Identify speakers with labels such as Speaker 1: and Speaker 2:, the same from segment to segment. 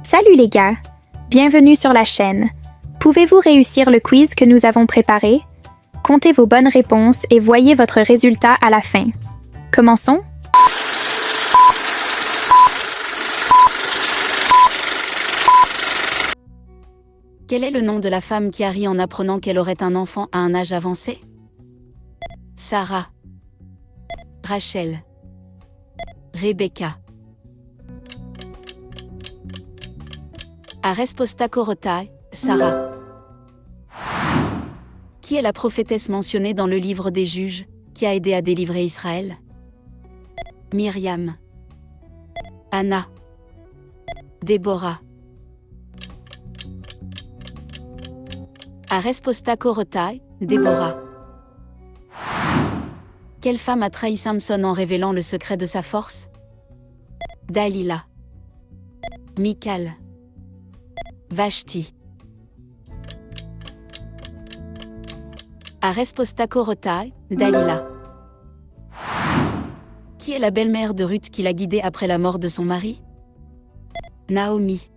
Speaker 1: Salut les gars! Bienvenue sur la chaîne. Pouvez-vous réussir le quiz que nous avons préparé? Comptez vos bonnes réponses et voyez votre résultat à la fin. Commençons?
Speaker 2: Quel est le nom de la femme qui a ri en apprenant qu'elle aurait un enfant à un âge avancé? Sarah, Rachel, Rebecca. A resposta corrotae, Sarah. Qui est la prophétesse mentionnée dans le livre des Juges, qui a aidé à délivrer Israël? Myriam, Anna, Déborah. A resposta corrotae, Déborah. Quelle femme a trahi Samson en révélant le secret de sa force? Dalila, Michal, Vashti. A resposta corrotae, Dalila. Qui est la belle-mère de Ruth qui l'a guidée après la mort de son mari? Naomi,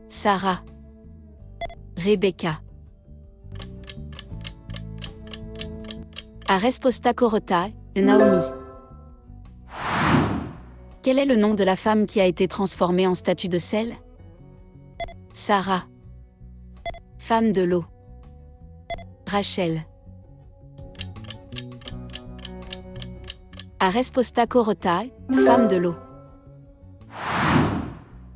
Speaker 2: Sarah, Rebecca. A resposta corrotae, Naomi. Quel est le nom de la femme qui a été transformée en statue de sel? Sarah, femme de l'eau. Rachel. A resposta corrotae, femme de l'eau.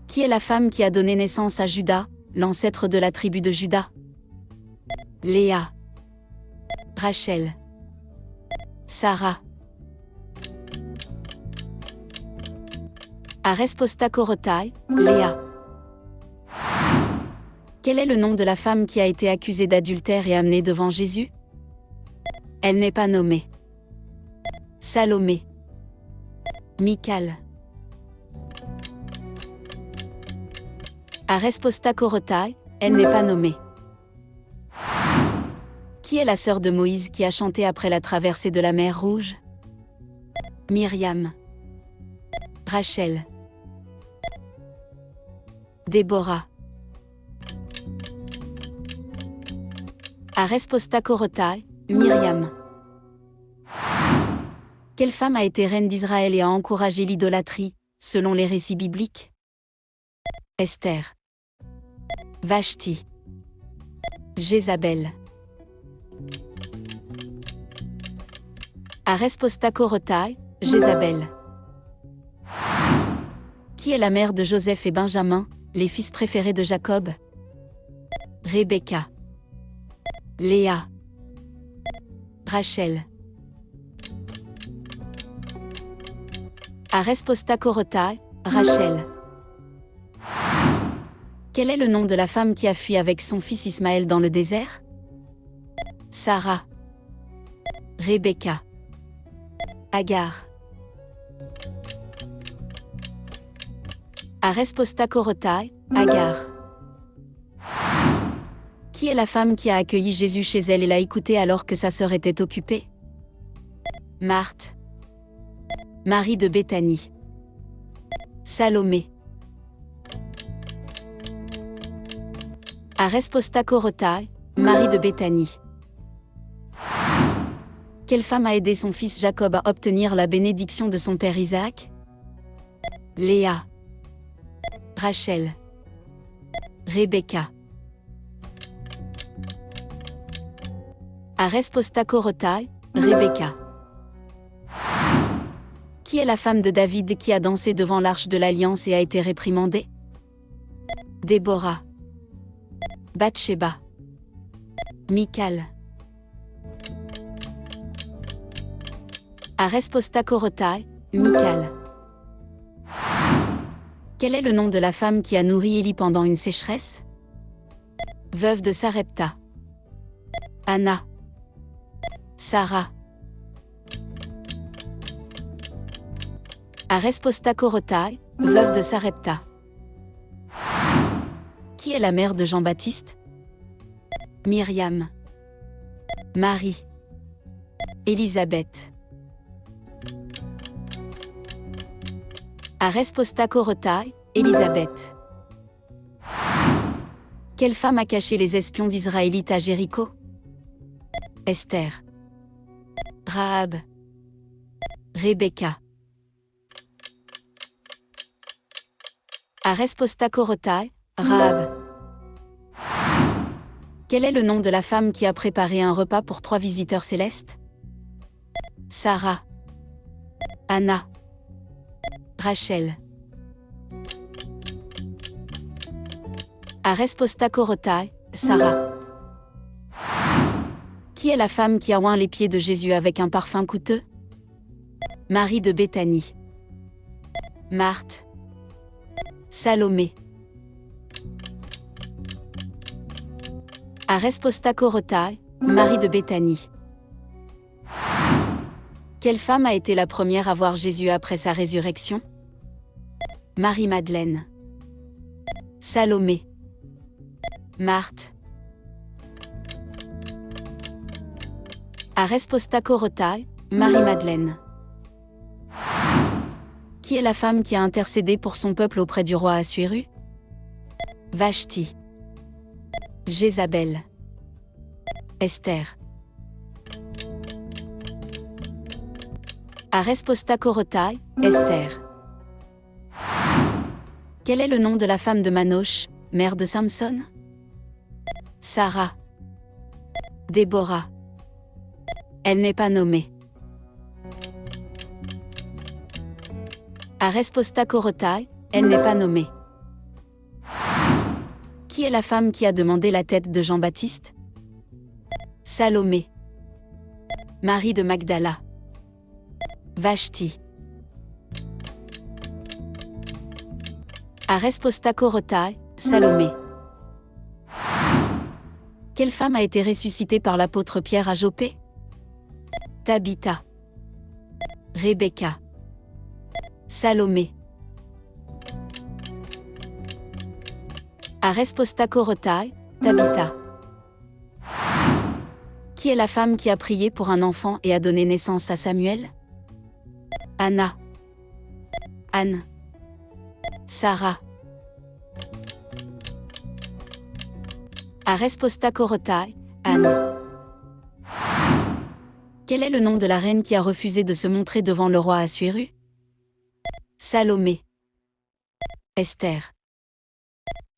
Speaker 2: Qui est la femme qui a donné naissance à Juda, l'ancêtre de la tribu de Juda? Léa, Rachel, Sarah. A resposta corrotae, Léa. Quel est le nom de la femme qui a été accusée d'adultère et amenée devant Jésus? Elle n'est pas nommée. Salomé, Michal. A resposta corrotae, elle n'est pas nommée. Qui est la sœur de Moïse qui a chanté après la traversée de la mer Rouge? Myriam, Rachel, Déborah. A resposta corrotae, Myriam. Quelle femme a été reine d'Israël et a encouragé l'idolâtrie, selon les récits bibliques? Esther, Vashti, Jézabel. A resposta corrotae, Jézabel. Qui est la mère de Joseph et Benjamin, les fils préférés de Jacob? Rebecca, Léa, Rachel. A resposta corrotae, Rachel. Quel est le nom de la femme qui a fui avec son fils Ismaël dans le désert? Sarah, Rebecca, Agar. A resposta corrotae, Agar. Qui est la femme qui a accueilli Jésus chez elle et l'a écouté alors que sa sœur était occupée? Marthe, Marie de Béthanie, Salomé. A resposta corrotae, Marie de Béthanie. Quelle femme a aidé son fils Jacob à obtenir la bénédiction de son père Isaac? Léa, Rachel, Rebecca. A resposta corrotae, Rebecca. Qui est la femme de David qui a dansé devant l'arche de l'Alliance et a été réprimandée? Déborah, Bathsheba, Michal. A resposta corrotae, Michal. Quel est le nom de la femme qui a nourri Élie pendant une sécheresse? Veuve de Sarepta, Anna, Sarah. A resposta corrotae, veuve de Sarepta. Qui est la mère de Jean-Baptiste? Myriam, Marie, Élisabeth. A resposta corrotae, Élisabeth. Quelle femme a caché les espions d'Israélites à Jéricho? Esther. Rahab. Rebecca. Arespostacorotai, Rahab. Quel est le nom de la femme qui a préparé un repas pour 3 visiteurs célestes? Sarah. Anna. Rachel. Arespostacorotai, Sarah. Qui est la femme qui a oint les pieds de Jésus avec un parfum coûteux? Marie de Béthanie. Marthe. Salomé. Arespostacorotai, Marie de Béthanie. Quelle femme a été la première à voir Jésus après sa résurrection? Marie-Madeleine. Salomé. Marthe. Arespostacorotai, Marie-Madeleine. Qui est la femme qui a intercédé pour son peuple auprès du roi Assuéru? Vashti. Jézabel. Esther. Arespostacorotai, Esther. Quel est le nom de la femme de Manoch, mère de Samson? Sarah. Déborah. Elle n'est pas nommée. Arespostacorotai, elle n'est pas nommée. Qui est la femme qui a demandé la tête de Jean-Baptiste? Salomé. Marie de Magdala. Vashti. Arespostacorotai, Salomé. Quelle femme a été ressuscitée par l'apôtre Pierre à Joppé? Tabitha. Rebecca. Salomé. Arespostacorotai, Tabitha. Qui est la femme qui a prié pour un enfant et a donné naissance à Samuel? Anna. Anne. Sarah. Arespostacorotai, Anne. Quel est le nom de la reine qui a refusé de se montrer devant le roi Assuéru? Salomé. Esther.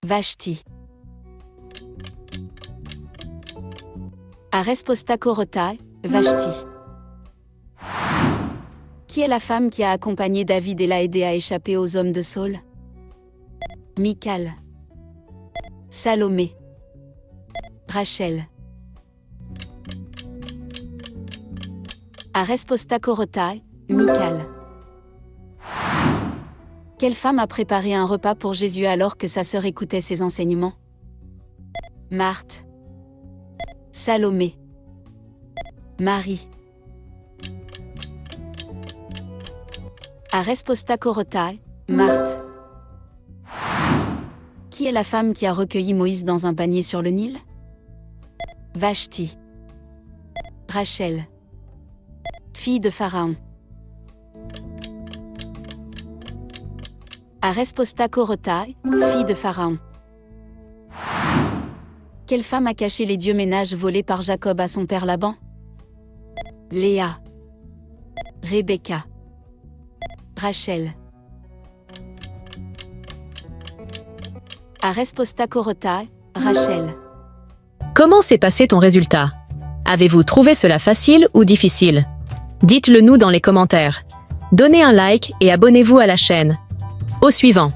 Speaker 2: Vashti. Arespostacorotai, Vashti. Qui est la femme qui a accompagné David et l'a aidé à échapper aux hommes de Saül? Michal. Salomé. Rachel. Arespostacorotai, Michal. Quelle femme a préparé un repas pour Jésus alors que sa sœur écoutait ses enseignements? Marthe. Salomé. Marie. Arespostacorotai, Marthe. Qui est la femme qui a recueilli Moïse dans un panier sur le Nil? Vashti. Rachel. Fille de Pharaon. Arespostacorotai, fille de Pharaon. Quelle femme a caché les dieux ménages volés par Jacob à son père Laban? Léa. Rebecca. Rachel. Arespostacorotai, Rachel.
Speaker 3: Comment s'est passé ton résultat? Avez-vous trouvé cela facile ou difficile? Dites-le nous dans les commentaires. Donnez un like et abonnez-vous à la chaîne. Au suivant.